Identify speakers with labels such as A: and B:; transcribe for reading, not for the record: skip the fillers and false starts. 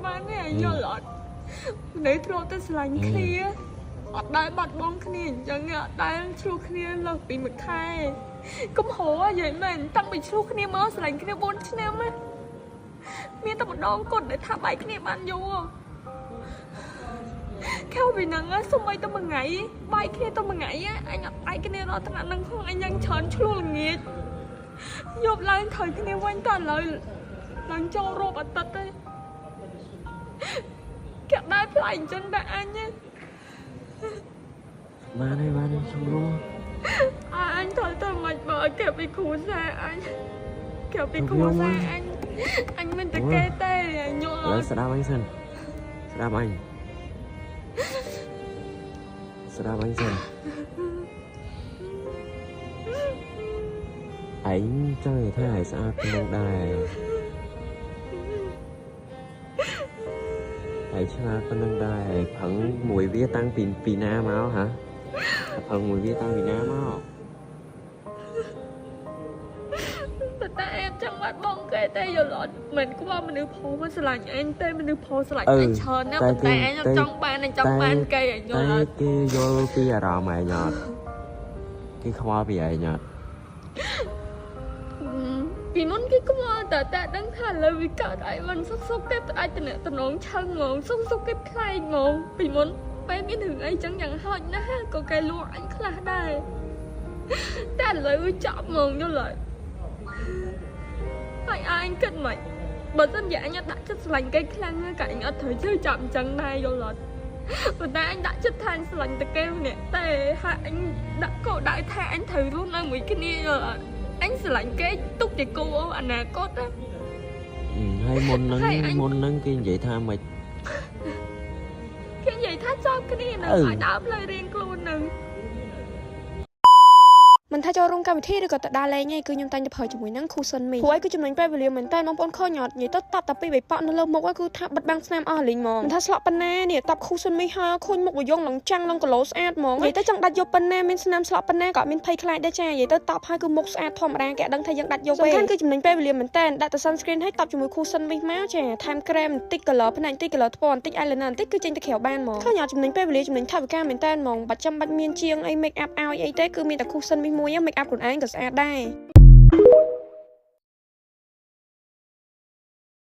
A: បានទេអញយល់អត់នៅធ្លាប់តែស្រឡាញ់គ្នាអត់ដែលបាត់បង់គ្នាអញ្ចឹងអត់ដែលឆ្លោះគ្នាលើសពីមួយខែកុំហៅនិយាយមែនតាំងពីឆ្លោះគ្នាមកស្រឡាញ់គ្នា4ឆ្នាំណាមានតែម្ដងគត់ដែលថាបែកគ្នាបានយូរខៅពីហ្នឹងសុំឲ្យតែមួយថ្ងៃបែកគ្នាតែមួយថ្ងៃអញអត់បែកគ្នារត់ថ្នាក់ហ្នឹងផងអញយ៉ាងច្រើនឆ្លោះល្ងាចយប់ឡើងថយគ្នាវិញតឥឡូវឡើងចូលរោបអតិតទេគេដែរផ្លាយអញ្ចឹងតែអញ
B: បានហើយសំឡង
A: អញត្រូវតែមិនបើគេពីគ្រូសាគេពីគ្រូសាអញមិនតែគេទេញល់អត់
B: ស្ដាប់អញសិនស្ដាប់អញសិនឯងចង់និយាយថាឲ្យស្អាតក្នុងដែរហើយឆ្លាតប៉ុណ្្នឹងដែរផឹងមួយវាតាំងពីណាមកហ៎ផឹងមួយវាតាំងពីណាមក
A: តែអត់ចង់បាត់បងគេទេយល់អត់មិនខ្វល់មនុស្សផុសមកស្រឡាញ់អញទេមនុស្សផុសស្រឡាញ់អញច្រើនណាស់ប៉ុន្តែអញអត់ចង់បានគេយល់អត់
B: គេយល់ពីអារម្មណ៍ឯងអត់គេខ្វល់ពីឯងអត់
A: ពីមុនគេខ្វល់តែដឹងថាលើវាកើតអីមិនសុកគេអាចតំណងឆឹងហ្មងសុកគេខ្លាចហ្មងពីមុនពេលមានរឿងអីចឹងយ៉ាងហោចណាស់ក៏គេលួងអញខ្លះដែរតែឥឡូវវាចាប់ហ្មងយល់អត់ហើយអញគិតមិនបើមិនយ៉ាងអញដាក់ចិត្តស្រឡាញ់គេខ្លាំងណាស់ក៏អញអត់ត្រូវជឿចាប់អញ្ចឹងដែរយល់អត់ប៉ុន្តែអញដាក់ចិត្តថាអញស្រឡាញ់តែគេម្នាក់តែហើយអញដាក់គោលដៅថាអញត្រូវរស់នៅមួយគ្នាយល់អត់អញស្រឡាញ់គេទុកជាគូអនាគត
B: ហើយមុនហ្នឹងគេនិយាយថាម៉េច
A: គេនិយាយថាចប់គ្នានៅឲ្យដើរផ្លូវរៀងខ្លួននឹងមិនថាចូលរួមកម្មវិធីឬក៏ទៅដើរលេងឯងគឺខ្ញុំតែងតែប្រើជាមួយនឹងគូសិនមីព្រោះឯងគឺចំណេញពេលវេលាមែនតើបងប្អូនឃើញអត់និយាយទៅតាប់តែពីបៃប៉ក់នៅលើមុខគឺថាបិទបាំងស្នាមអស់លេងហ្មងមិនថាស្លក់ប៉ុណ្ណានេះតាប់គូសិនមីហើយឃើញមុខវយងឡើងចាំងឡើងគីឡូស្អាតហ្មងនិយាយទៅចង់ដាច់យកប៉ុណ្ណាមានស្នាមស្លក់ប៉ុណ្ណាក៏មានភ័យខ្លាចដែរចានិយាយទៅតាប់ហើយគឺមុខស្អាតធម្មតាគេដឹងថាយើងដាច់យកពេលសំខាន់គឺចំណេញពេលវេលាមែនតើដាក់ទៅ sunscreen ហើយតាប់ជាមួយគូសិនមីមកចាថែមក្រែមបន្តិច color ផ្នែកបន្តិច color ថ្ពណ៌បន្តិច eyeliner បន្តិចគឺចេញទៅក្រៅបានហ្មងឃើញអត់ចំណេញពេលវេលាចំណេញថវិកាមែនតើហ្មងបាត់ចាំបាច់មានជាងអី make up ឲ្យអីទេគឺមានតែគូសិនមីមួយ make up ខ្លួនឯងក៏ស្អាតដែរ